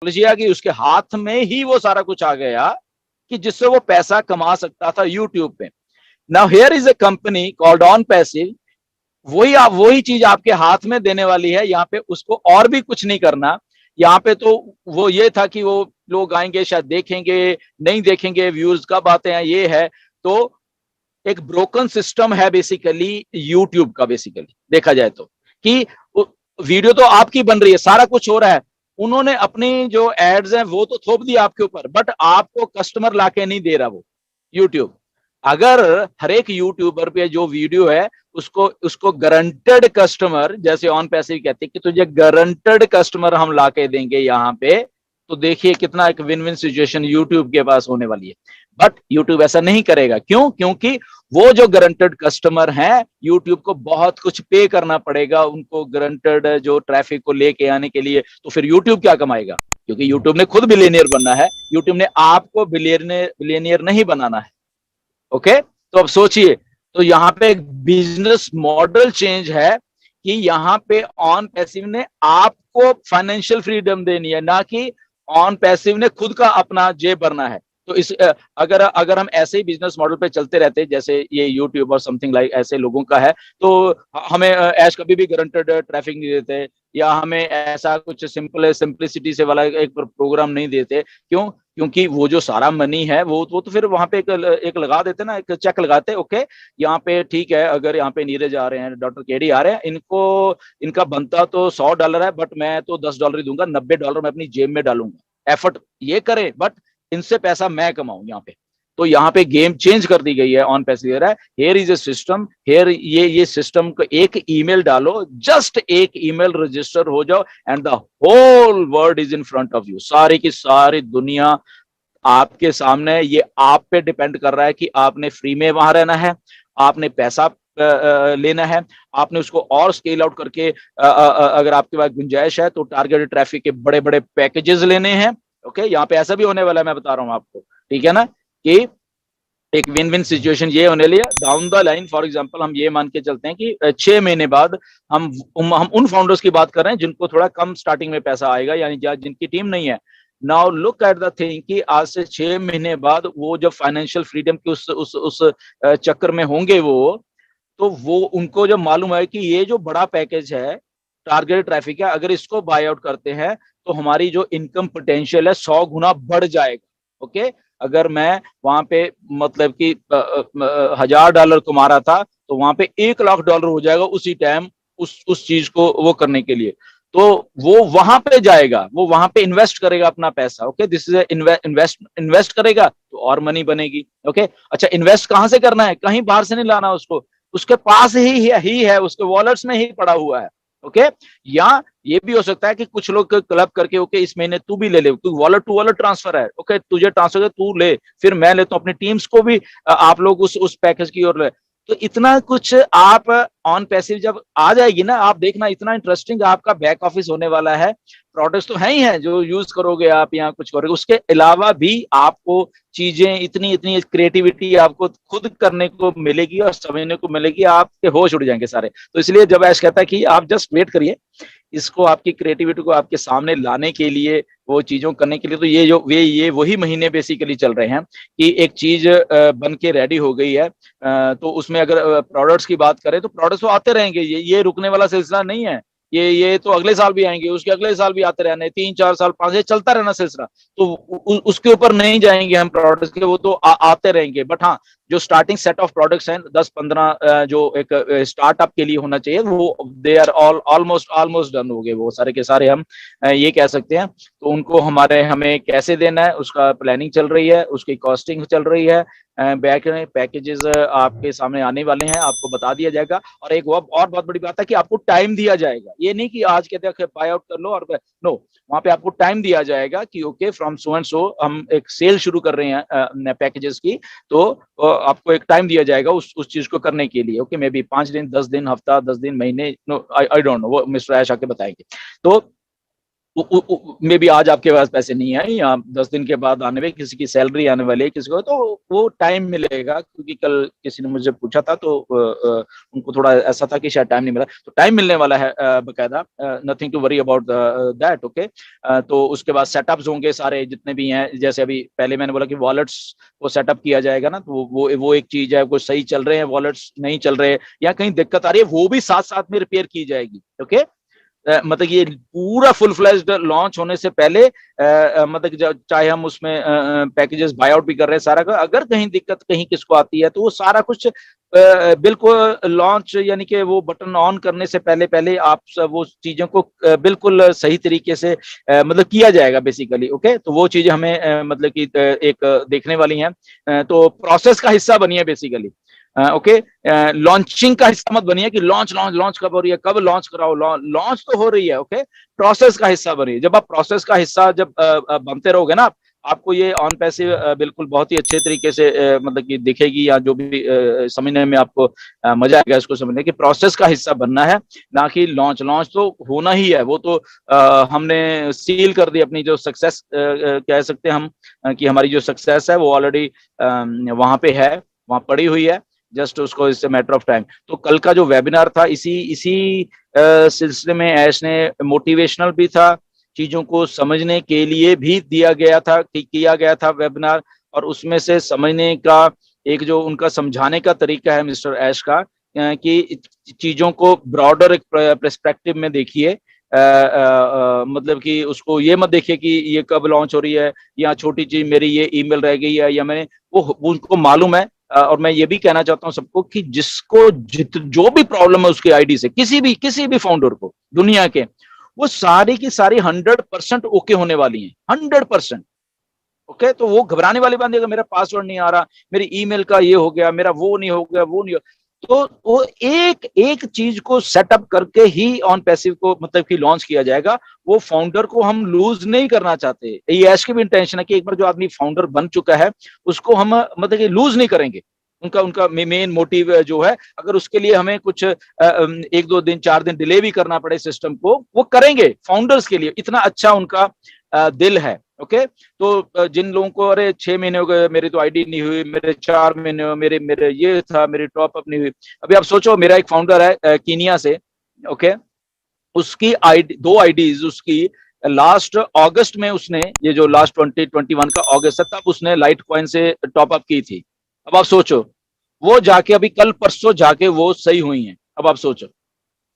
Technology आ गई, उसके हाथ में ही वो सारा कुछ आ गया कि जिससे वो पैसा कमा सकता था यूट्यूब पे। Now here is a company called on passive, वही चीज आपके हाथ में देने वाली है। यहाँ पे उसको और भी कुछ नहीं करना। यहाँ पे तो वो ये था कि वो लोग आएंगे, शायद देखेंगे, नहीं देखेंगे, व्यूज कब आते हैं, ये है। तो एक ब्रोकन सिस्टम है बेसिकली यूट्यूब का, बेसिकली देखा जाए तो, कि वीडियो तो आपकी बन रही है, सारा कुछ हो रहा है, उन्होंने अपनी जो एड्स हैं वो तो थोप दी आपके ऊपर, बट आपको कस्टमर लाके नहीं दे रहा वो यूट्यूब। अगर हर एक यूट्यूबर पे जो वीडियो है उसको उसको गारंटेड कस्टमर, जैसे ऑन पैसे कहते हैं कि तुझे गारंटेड कस्टमर हम लाके देंगे यहाँ पे, तो देखिए कितना एक विन विन सिचुएशन यूट्यूब के पास होने वाली है। बट यूट्यूब ऐसा नहीं करेगा, क्यों? क्योंकि वो जो गारंटेड कस्टमर हैं, यूट्यूब को बहुत कुछ पे करना पड़ेगा उनको गारंटेड जो ट्रैफिक को लेके आने के लिए। तो फिर यूट्यूब क्या कमाएगा? क्योंकि यूट्यूब ने खुद बिलियनियर बनना है, यूट्यूब ने आपको बिलियनियर नहीं बनाना है। ओके, तो अब सोचिए, तो यहाँ पे एक बिजनेस मॉडल चेंज है कि यहाँ पे ऑन पैसिव ने आपको फाइनेंशियल फ्रीडम देनी है, ना कि ऑन पैसिव ने खुद का अपना जेब भरना है। तो इस अगर अगर हम ऐसे ही बिजनेस मॉडल पे चलते रहते जैसे ये यूट्यूब और समथिंग लाइक ऐसे लोगों का है, तो हमें ऐश कभी भी गारंटेड ट्रैफिक नहीं देते, या हमें ऐसा कुछ सिंपलिसिटी से वाला एक प्रोग्राम नहीं देते। क्यों? क्योंकि वो जो सारा मनी है वो तो फिर वहां पे एक लगा देते ना, एक चेक लगाते, ओके यहाँ पे ठीक है, अगर यहाँ पे नीरज आ रहे हैं, डॉक्टर केडी आ रहे हैं, इनको इनका बनता तो $100 है, बट मैं तो $10 ही दूंगा, $90 मैं अपनी जेब में डालूंगा। एफर्ट ये करें, बट इनसे पैसा मैं कमाऊं यहाँ पे। तो यहाँ पे गेम चेंज कर दी गई है ऑन पैसेंजर है। Here is a system, here ये सिस्टम को एक ईमेल डालो, जस्ट एक ईमेल रजिस्टर हो जाओ, and the whole world is in front of you. सारी की सारी दुनिया आपके सामने, ये आप पे डिपेंड कर रहा है कि आपने फ्री में वहां रहना है, आपने पैसा लेना है, आपने उसको और स्केल आउट करके अगर आपके पास गुंजाइश है तो टारगेटेड ट्रैफिक के बड़े बड़े पैकेजेस लेने हैं। ओके, यहाँ पे ऐसा भी होने वाला है, मैं बता रहा हूँ आपको, ठीक है ना, कि एक विन विन सिचुएशन ये होने लिया down the line. For example हम ये मान के चलते हैं कि 6 महीने बाद हम उन फाउंडर्स की बात कर रहे हैं जिनको थोड़ा कम स्टार्टिंग में पैसा आएगा, यानी जिनकी टीम नहीं है। Now look at the thing कि आज से 6 महीने बाद वो जब फाइनेंशियल फ्रीडम के उस चक्कर में होंगे वो, तो वो उनको जब मालूम है कि ये जो बड़ा पैकेज है, टारगेट ट्रैफिक है, अगर इसको बाय आउट करते हैं तो हमारी जो इनकम पोटेंशियल है 100 गुना बढ़ जाएगा। ओके, अगर मैं वहां पे मतलब कि $1000 कमा रहा था, तो वहां पे $1 लाख हो जाएगा उसी टाइम, उस चीज को वो करने के लिए। तो वो वहां पे जाएगा, वो वहां पे इन्वेस्ट करेगा अपना पैसा। ओके, दिस इज इन्वेस्ट करेगा तो और मनी बनेगी। ओके, अच्छा इन्वेस्ट कहां से करना है? कहीं बाहर से नहीं लाना उसको, उसके पास ही है, उसके वॉलेट्स में ही पड़ा हुआ है। ओके, या ये भी हो सकता है कि कुछ लोग क्लब करके ओके इस महीने तू भी ले ले, तू वॉलेट टू वॉलेट ट्रांसफर है, ओके तुझे ट्रांसफर तू ले, फिर मैं लेता हूँ, अपनी टीम्स को भी आप लोग उस पैकेज की ओर ले। तो इतना कुछ आप ऑन पैसिव जब आ जाएगी ना, आप देखना इतना इंटरेस्टिंग आपका बैक ऑफिस होने वाला है। प्रोडक्ट्स तो है ही है जो यूज करोगे आप, यहाँ कुछ करोगे, उसके अलावा भी आपको चीजें इतनी इतनी क्रिएटिविटी आपको खुद करने को मिलेगी और समझने को मिलेगी, आपके होश उड़ जाएंगे सारे। तो इसलिए जब ऐश कहता है कि आप जस्ट वेट करिए, इसको आपकी क्रिएटिविटी को आपके सामने लाने के लिए, वो चीजों करने के लिए, तो ये जो वे ये वही महीने बेसिकली चल रहे हैं कि एक चीज बन के रेडी हो गई है। तो उसमें अगर प्रोडक्ट्स की बात करें तो प्रोडक्ट्स तो आते रहेंगे, ये रुकने वाला सिलसिला नहीं है। ये तो अगले साल भी आएंगे, उसके अगले साल भी आते रहने, 3 4 साल 5 साल चलता रहना सिलसिला। तो उसके ऊपर नहीं जाएंगे हम प्रोडक्ट्स के, वो तो आते रहेंगे। बट हाँ, जो स्टार्टिंग सेट ऑफ प्रोडक्ट्स हैं 10 15 जो एक स्टार्टअप के लिए होना चाहिए, वो दे आर ऑलमोस्ट डन हो गए वो सारे के सारे, हम ये कह सकते हैं। तो उनको हमें कैसे देना है उसका प्लानिंग चल रही है, उसकी कॉस्टिंग चल रही है, बैक पैकेजेस आपके सामने आने वाले हैं, आपको बता दिया जाएगा। और एक और बहुत बड़ी बात है कि आपको टाइम दिया जाएगा, ये नहीं कि आज कहते हैं बाय आउट कर लो और नो, वहां पे आपको टाइम दिया जाएगा कि okay from so and so हम एक सेल शुरू कर रहे हैं पैकेजेस की, तो आपको एक टाइम दिया जाएगा उस चीज को करने के लिए। ओके, मे बी 5 दिन 10 दिन हफ्ता 10 दिन महीने, नो आई डोंट नो, वो मिस्टर ऐश आके बताएंगे। तो मे बी आज आपके पास पैसे नहीं है, या 10 दिन के बाद आने में किसी की सैलरी आने वाली है किसी को, तो वो टाइम मिलेगा। क्योंकि कल किसी ने मुझे पूछा था तो उनको थोड़ा ऐसा था कि शायद टाइम नहीं मिला, तो टाइम मिलने वाला है बकायदा। Nothing to worry about that, okay. तो उसके बाद सेटअप्स होंगे सारे जितने भी हैं, जैसे अभी पहले मैंने बोला कि वॉलेट्स को सेटअप किया जाएगा ना, तो वो एक चीज है। कुछ सही चल रहे हैं वॉलेट्स, नहीं चल रहे या कहीं दिक्कत आ रही है, वो भी साथ साथ में रिपेयर की जाएगी, ओके। मतलब ये पूरा फुल फ्लैश्ड लॉन्च होने से पहले मतलब चाहे हम उसमें पैकेजेस बाय आउट भी कर रहे हैं सारा का, अगर कहीं दिक्कत कहीं किसको आती है तो वो सारा कुछ बिल्कुल लॉन्च, यानी कि वो बटन ऑन करने से पहले पहले आप सब वो चीजों को बिल्कुल सही तरीके से मतलब किया जाएगा बेसिकली, ओके। तो वो चीजें हमें मतलब कि एक देखने वाली हैं। तो प्रोसेस का हिस्सा बनिए बेसिकली, ओके। लॉन्चिंग का हिस्सा मत बनिए कि लॉन्च लॉन्च लॉन्च कब हो रही है, कब लॉन्च कराओ। लॉन्च तो हो रही है, ओके। प्रोसेस का हिस्सा बनिए। जब आप प्रोसेस का हिस्सा जब बनते रहोगे ना, आपको ये ऑन पैसिव बिल्कुल बहुत ही अच्छे तरीके से मतलब कि दिखेगी, या जो भी समझने में आपको मजा आएगा इसको समझने की। प्रोसेस का हिस्सा बनना है, ना कि लॉन्च। लॉन्च तो होना ही है, वो तो हमने सील कर दी अपनी जो सक्सेस कह सकते हैं हम, कि हमारी जो सक्सेस है वो ऑलरेडी वहां पे है, वहां पड़ी हुई है। जस्ट उसको इट्स मैटर ऑफ टाइम। तो कल का जो वेबिनार था इसी इसी सिलसिले में ऐश ने मोटिवेशनल भी था, चीजों को समझने के लिए भी दिया गया था, किया गया था वेबिनार। और उसमें से समझने का एक जो उनका समझाने का तरीका है मिस्टर ऐश का, कि चीजों को ब्रॉडर एक पर्सपेक्टिव में देखिए। मतलब कि उसको ये मत देखिए कि ये कब लॉन्च हो रही है, या छोटी चीज मेरी ये ईमेल रह गई है, या मैंने वो उनको मालूम है। और मैं ये भी कहना चाहता हूं सबको कि जिसको जो भी प्रॉब्लम है उसके आईडी से, किसी भी फाउंडर को दुनिया के, वो सारी की सारी 100% ओके होने वाली हैं, 100%। ओके, तो वो घबराने वाली बात नहीं, मेरा पासवर्ड नहीं आ रहा, मेरी ईमेल का ये हो गया, मेरा वो नहीं हो गया, वो नहीं हो। तो वो एक एक चीज को सेटअप करके ही ऑन पैसिव को मतलब कि लॉन्च किया जाएगा। वो फाउंडर को हम लूज नहीं करना चाहते, ये ऐश की भी इंटेंशन है कि एक बार जो आदमी फाउंडर बन चुका है उसको हम मतलब कि लूज नहीं करेंगे। उनका उनका मेन मोटिव जो है, अगर उसके लिए हमें कुछ 1-2 दिन 4 दिन डिले भी करना पड़े सिस्टम को, वो करेंगे। फाउंडर्स के लिए इतना अच्छा उनका दिल है, ओके। तो जिन लोगों को अरे 6 महीने हो गए मेरी तो आईडी नहीं हुई, मेरे 4 महीने हो, मेरे मेरे ये था, मेरी टॉप अप नहीं हुई। अभी आप सोचो, मेरा एक फाउंडर है कीनिया से, ओके। उसकी आईडी, 2 आईडीज उसकी, लास्ट अगस्त में उसने, ये जो लास्ट 2021 का अगस्त है, तब उसने लाइट कॉइन से टॉप अप की थी। अब आप सोचो, वो जाके अभी कल परसों जाके वो सही हुई हैं। अब आप सोचो,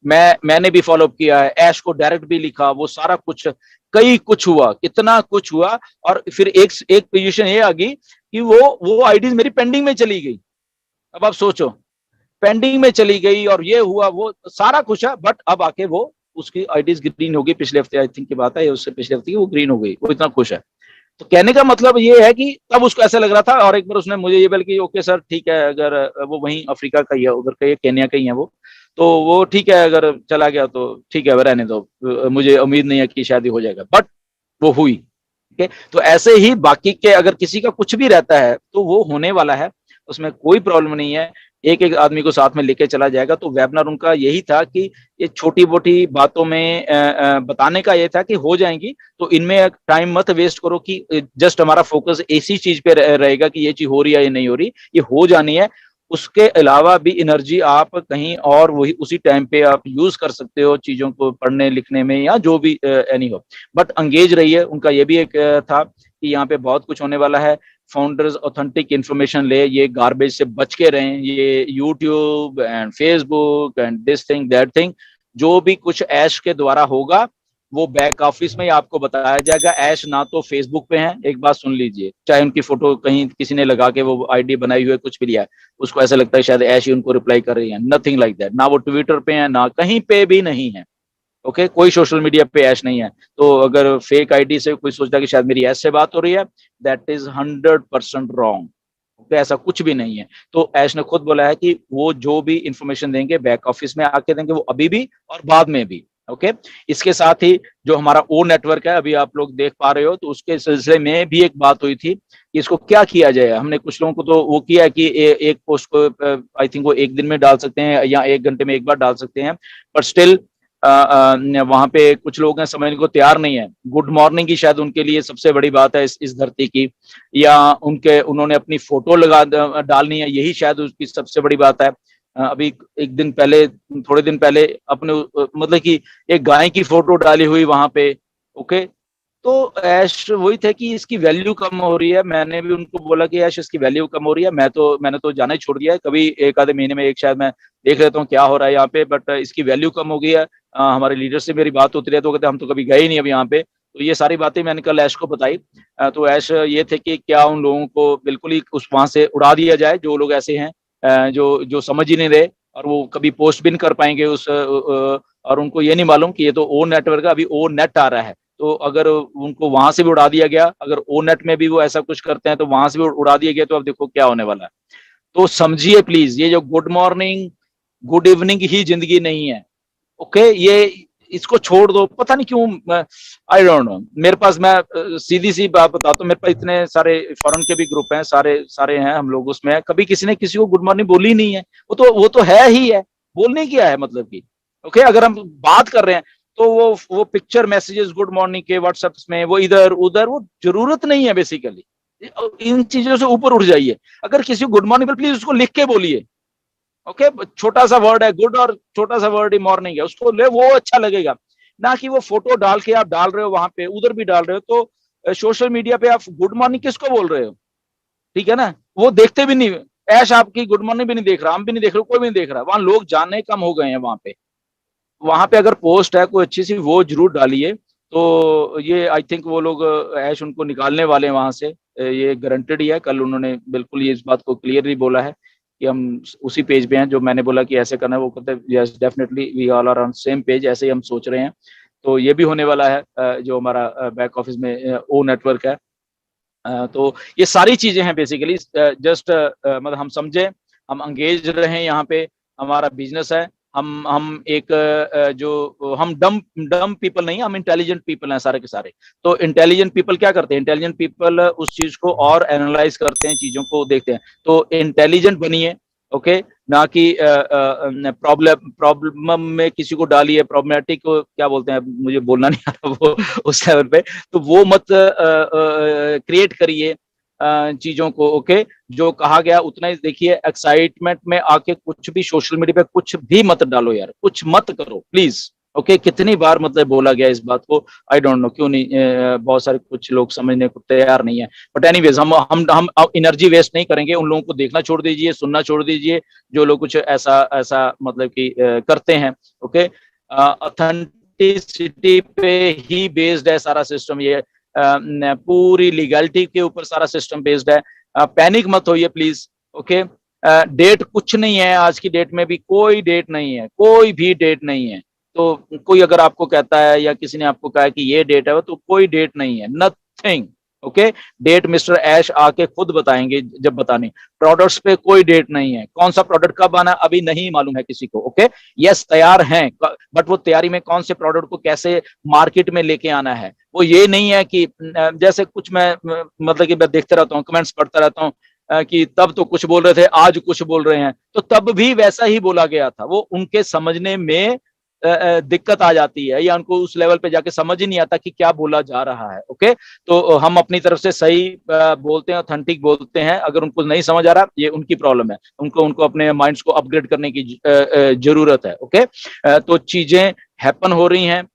मैंने भी फॉलो अप किया है, ऐश को डायरेक्ट भी लिखा, वो सारा कुछ, कई कुछ हुआ, कितना कुछ हुआ। और फिर एक एक पोजीशन ये आ गई कि वो आईडीज मेरी पेंडिंग में चली गई। अब आप सोचो, पेंडिंग में चली गई और ये हुआ, वो सारा कुछ है, बट अब आके वो उसकी आईडीज ग्रीन हो गई। पिछले हफ्ते आई थिंक की बात है, उससे पिछले हफ्ते की वो ग्रीन हो गई, वो इतना खुश है। तो कहने का मतलब ये है कि तब उसको ऐसा लग रहा था, और एक बार उसने मुझे ये बोल कि ओके सर ठीक है, अगर वो वहीं अफ्रीका का ही है, उधर का, केन्या का ही है वो, तो वो ठीक है, अगर चला गया तो ठीक है, रहने दो, मुझे उम्मीद नहीं है कि शादी हो जाएगा, बट वो हुई। ठीक है, तो ऐसे ही बाकी के अगर किसी का कुछ भी रहता है तो वो होने वाला है, उसमें कोई प्रॉब्लम नहीं है। एक एक आदमी को साथ में लेके चला जाएगा। तो वेबिनार उनका यही था कि ये छोटी मोटी बातों में बताने का ये था कि हो जाएंगी, तो इनमें टाइम मत वेस्ट करो कि जस्ट हमारा फोकस इसी चीज पे रहेगा कि ये चीज हो रही है या नहीं हो रही, ये हो जानी है। उसके अलावा भी एनर्जी आप कहीं और वही उसी टाइम पे आप यूज कर सकते हो, चीजों को पढ़ने लिखने में या जो भी एनी हो, बट अंगेज रहिए। उनका ये भी एक था कि यहाँ पे बहुत कुछ होने वाला है। फाउंडर्स ऑथेंटिक इंफॉर्मेशन ले, ये गार्बेज से बच के रहें, ये YouTube and Facebook and this thing that thing, जो भी कुछ ऐश के द्वारा होगा वो बैक ऑफिस में ही आपको बताया जाएगा। ऐश ना तो फेसबुक पे है, एक बात सुन लीजिए, चाहे उनकी फोटो कहीं किसी ने लगा के वो आईडी बनाई हुई है, कुछ भी लिया है, उसको ऐसा लगता है शायद ऐश ही उनको रिप्लाई कर रही है, नथिंग लाइक दैट। ना वो ट्विटर पे है, ना कहीं पे भी नहीं है, ओके। कोई सोशल मीडिया पे ऐश नहीं है। तो अगर फेक आईडी से कोई सोचता है कि शायद मेरी ऐश से बात हो रही है, दैट इज 100% रॉन्ग, ओके। ऐसा कुछ भी नहीं है। तो ऐश ने खुद बोला है कि वो जो भी इंफॉर्मेशन देंगे बैक ऑफिस में आके देंगे, वो अभी भी और बाद में भी, ओके। इसके साथ ही जो हमारा ओ नेटवर्क है, अभी आप लोग देख पा रहे हो, तो उसके सिलसिले में भी एक बात हुई थी कि इसको क्या किया जाए। हमने कुछ लोगों को तो वो किया कि एक पोस्ट को आई थिंक वो एक दिन में डाल सकते हैं या 1 घंटे में एक बार डाल सकते हैं, पर स्टिल वहां पे कुछ लोग हैं समझने को तैयार नहीं है। गुड मॉर्निंग की शायद उनके लिए सबसे बड़ी बात है इस धरती की, या उन्होंने अपनी फोटो डालनी है, यही शायद उसकी सबसे बड़ी बात है। अभी एक दिन पहले, थोड़े दिन पहले अपने मतलब कि एक गाय की फोटो डाली हुई वहां पे। ओके, तो ऐश वही थे कि इसकी वैल्यू कम हो रही है। मैंने भी उनको बोला कि ऐश इसकी वैल्यू कम हो रही है, मैंने तो जाना ही छोड़ दिया है। कभी एक आधे महीने में एक शायद मैं देख लेता हूँ क्या हो रहा है यहाँ पे, बट इसकी वैल्यू कम हो गई है। हमारे लीडर से मेरी बात होती रही तो कहते हम तो कभी गए ही नहीं अब यहाँ पे। तो ये सारी बातें मैंने कल ऐश को बताई। तो ऐश ये थे कि क्या उन लोगों को बिल्कुल ही उस वहां से उड़ा दिया जाए, जो लोग ऐसे हैं जो जो समझ ही नहीं रहे, और वो कभी पोस्ट भी नहीं कर पाएंगे और उनको ये नहीं मालूम कि ये तो ओ नेटवर्क है, अभी ओ नेट आ रहा है। तो अगर उनको वहां से भी उड़ा दिया गया, अगर ओ नेट में भी वो ऐसा कुछ करते हैं तो वहां से भी उड़ा दिया गया, तो अब देखो क्या होने वाला है। तो समझिए प्लीज, ये जो good morning good evening he जिंदगी नहीं है। ओके, ये इसको छोड़ दो। पता नहीं क्यों, आई डोंट नो। मेरे पास, मैं सीधी सी बात बताता हूँ, मेरे पास इतने सारे फॉरेन के भी ग्रुप हैं, सारे सारे हैं हम लोग उसमें, कभी किसी ने किसी को गुड मॉर्निंग बोली नहीं है। वो तो है ही है, बोलने क्या है मतलब की। ओके, अगर हम बात कर रहे हैं तो वो पिक्चर मैसेजेस गुड मॉर्निंग के व्हाट्सएप में, वो इधर उधर, वो जरूरत नहीं है बेसिकली। इन चीजों से ऊपर उठ जाइए। अगर किसी को गुड मॉर्निंग, प्लीज उसको लिख के बोलिए। ओके, छोटा सा वर्ड है गुड और छोटा सा वर्ड ही मॉर्निंग है, उसको ले, वो अच्छा लगेगा। ना कि वो फोटो डाल के आप डाल रहे हो वहां पे, उधर भी डाल रहे हो, तो सोशल मीडिया पे आप गुड मॉर्निंग किसको बोल रहे हो? ठीक है ना, वो देखते भी नहीं। ऐश आपकी गुड मॉर्निंग भी नहीं देख रहा, हम भी नहीं देख रहे, कोई भी नहीं देख रहा, वहां लोग जाने कम हो गए हैं वहां पे। वहां पे अगर पोस्ट है कोई अच्छी सी, वो जरूर डालिए। तो ये आई थिंक वो लोग ऐश उनको निकालने वाले हैं वहां से, ये गारंटेड ही है। कल उन्होंने बिल्कुल ये इस बात को क्लियरली बोला है कि हम उसी पेज पे हैं जो मैंने बोला कि ऐसे करना है। वो कहते हैं yes definitely we all are on same page, ऐसे ही हम सोच रहे हैं। तो ये भी होने वाला है, जो हमारा बैक ऑफिस में ओ नेटवर्क है। तो ये सारी चीजें हैं बेसिकली, जस्ट मतलब हम समझे, हम अंगेज रहे यहाँ पे। हमारा बिजनेस है, हम एक जो हम डम डम पीपल नहीं, हम इंटेलिजेंट पीपल हैं सारे के सारे। तो इंटेलिजेंट पीपल क्या करते हैं? इंटेलिजेंट पीपल उस चीज को और एनालाइज करते हैं, चीजों को देखते हैं। तो इंटेलिजेंट बनिए। ओके, ना कि प्रॉब्लम प्रॉब्लम में किसी को डालिए, प्रॉब्लमेटिक को क्या बोलते हैं, मुझे बोलना नहीं आ रहा वो उस लेवल पे। तो वो मत क्रिएट करिए चीजों को। ओके, जो कहा गया उतना ही देखिए। एक्साइटमेंट में आके कुछ भी सोशल मीडिया पे कुछ भी मत डालो यार, कुछ मत करो प्लीज। ओके, कितनी बार मतलब बोला गया इस बात को, आई डोंट नो क्यों नहीं, बहुत सारे कुछ लोग समझने को तैयार नहीं है। बट एनीवेज, हम एनर्जी वेस्ट नहीं करेंगे। उन लोगों को देखना छोड़ दीजिए, सुनना छोड़ दीजिए, जो लोग कुछ ऐसा ऐसा मतलब कि करते हैं। ओके, ऑथेंटिसिटी पे ही बेस्ड है सारा सिस्टम, ये पूरी लीगलिटी के ऊपर सारा सिस्टम बेस्ड है। पैनिक मत होइए प्लीज। ओके, डेट कुछ नहीं है, आज की डेट में भी कोई डेट नहीं है, कोई भी डेट नहीं है। तो कोई अगर आपको कहता है या किसी ने आपको कहा कि ये डेट है, तो कोई डेट नहीं है, नथिंग। ओके, डेट मिस्टर ऐश आके खुद बताएंगे जब बतानी। प्रोडक्ट्स पे कोई डेट नहीं है, कौन सा प्रोडक्ट कब आना अभी नहीं मालूम है किसी को। ओके, यस तैयार हैं, बट वो तैयारी में कौन से प्रोडक्ट को कैसे मार्केट में लेके आना है, वो ये नहीं है कि जैसे कुछ मैं मतलब कि मैं देखते रहता हूँ, कमेंट्स पढ़ता रहता हूँ कि तब तो कुछ बोल रहे थे, आज कुछ बोल रहे हैं। तो तब भी वैसा ही बोला गया था, वो उनके समझने में दिक्कत आ जाती है, या उनको उस लेवल पे जाके समझ ही नहीं आता कि क्या बोला जा रहा है। ओके, तो हम अपनी तरफ से सही बोलते हैं, ऑथेंटिक बोलते हैं। अगर उनको नहीं समझ आ रहा, ये उनकी प्रॉब्लम है, उनको उनको अपने माइंड्स को अपग्रेड करने की जरूरत है। ओके, तो चीजें हैपन हो रही हैं,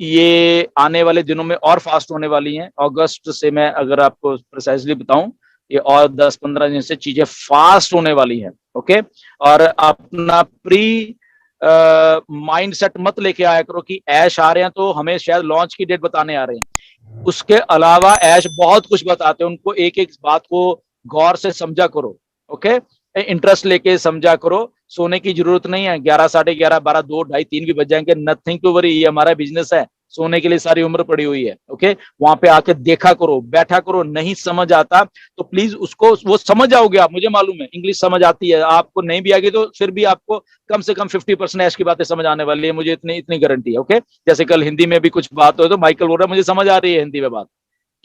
ये आने वाले दिनों में और फास्ट होने वाली हैं। अगस्त से मैं अगर आपको प्रिसाइजली बताऊं, ये और 10-15 दिन से चीजें फास्ट होने वाली हैं। ओके, और अपना प्री माइंड सेट मत लेके आया करो कि ऐश आ रहे हैं तो हमें शायद लॉन्च की डेट बताने आ रहे हैं। उसके अलावा ऐश बहुत कुछ बताते हैं, उनको एक एक बात को गौर से समझा करो। ओके, इंटरेस्ट लेके समझा करो। सोने की जरूरत नहीं है, 11, 11:30, 12, 2, ढाई, 3 भी बज जाएंगे, नथिंग टू वरी, ये हमारा बिजनेस है। सोने के लिए सारी उम्र पड़ी हुई है। ओके, वहां पे आके देखा करो, बैठा करो। नहीं समझ आता तो प्लीज उसको, वो समझ जाओगे आप, मुझे मालूम है इंग्लिश समझ आती है आपको, नहीं भी आएगी तो फिर भी आपको कम से कम 50% ऐश की बातें समझ आने वाली है, मुझे इतनी इतनी गारंटी है। ओके, जैसे कल हिंदी में भी कुछ बात हो तो माइकल बोल रहा है मुझे समझ आ रही है हिंदी में बात।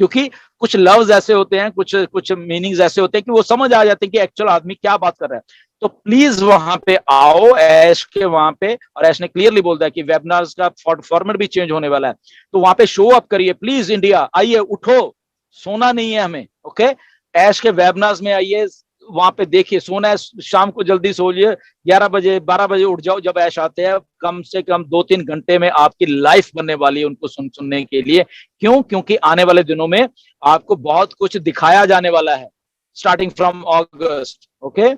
क्योंकि कुछ लव्स ऐसे होते हैं, कुछ कुछ मीनिंग्स ऐसे होते हैं कि वो समझ आ जाते हैं कि एक्चुअल आदमी क्या बात कर रहा है। तो प्लीज वहां पे आओ ऐश के वहां पे, और ऐश ने क्लियरली बोल दिया कि वेबिनार्स का फॉर्मेट भी चेंज होने वाला है, तो वहां पे शो अप करिए प्लीज। इंडिया आइए, उठो, सोना नहीं है हमें। ओके, ऐश के वेबिनार्स में आइए, वहां पे देखिए। सोना है शाम को जल्दी सोइए, 11 बजे 12 बजे उठ जाओ जब ऐश आते हैं। कम से कम 2-3 घंटे में आपकी लाइफ बनने वाली है उनको सुनने के लिए। क्यों? क्योंकि आने वाले दिनों में आपको बहुत कुछ दिखाया जाने वाला है, स्टार्टिंग फ्रॉम अगस्त। ओके,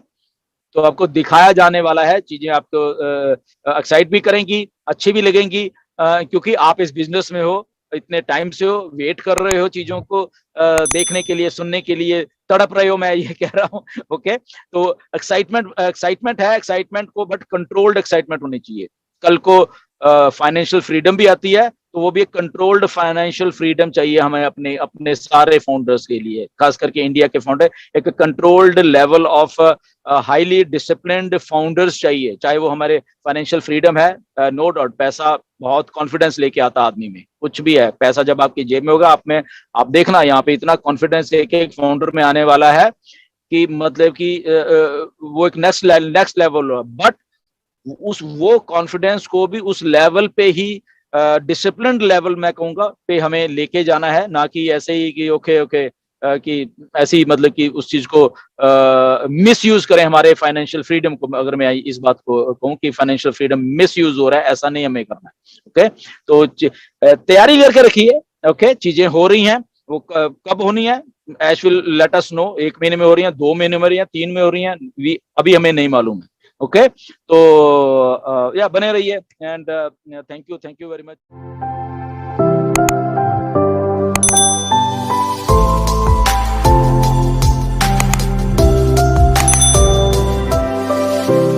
तो आपको दिखाया जाने वाला है, चीजें आपको एक्साइट भी करेंगी, अच्छी भी लगेंगी, क्योंकि आप इस बिजनेस में हो, इतने टाइम से हो, वेट कर रहे हो चीजों को देखने के लिए, सुनने के लिए, तड़प रहे हो, मैं ये कह रहा हूँ। ओके, तो एक्साइटमेंट एक्साइटमेंट है, एक्साइटमेंट को बट कंट्रोल्ड एक्साइटमेंट होनी चाहिए। कल को फाइनेंशियल फ्रीडम भी आती है, तो वो भी एक कंट्रोल्ड फाइनेंशियल फ्रीडम चाहिए हमें अपने अपने सारे फाउंडर्स के लिए, खास करके इंडिया के फाउंडर। एक controlled level of highly disciplined founders चाहिए, चाहे वो हमारे फाइनेंशियल फ्रीडम है। नो डाउट पैसा बहुत कॉन्फिडेंस लेके आता आदमी में, कुछ भी है, पैसा जब आपकी जेब में होगा, आप में, आप देखना यहाँ पे इतना कॉन्फिडेंस एक फाउंडर में आने वाला है कि मतलब कि वो एक नेक्स्ट लेवल। बट उस वो कॉन्फिडेंस को भी उस लेवल पे ही, डिसिप्लिन लेवल मैं कहूंगा पे हमें लेके जाना है, ना कि ऐसे ही कि ओके ओके कि ऐसे ही मतलब कि उस चीज को मिस यूज करें हमारे फाइनेंशियल फ्रीडम को। अगर मैं इस बात को कहूं कि फाइनेंशियल फ्रीडम मिस यूज हो रहा है, ऐसा नहीं हमें करना है। ओके, तो तैयारी करके रखिए। ओके, चीजें हो रही हैं, वो कब होनी है, एश विल लेट अस नो। 1 महीने में हो रही हैं, 2 महीने में हो रही हैं, 3 में हो रही हैं, अभी हमें नहीं मालूम है। ओके, तो या बने रहिए, and thank you very much.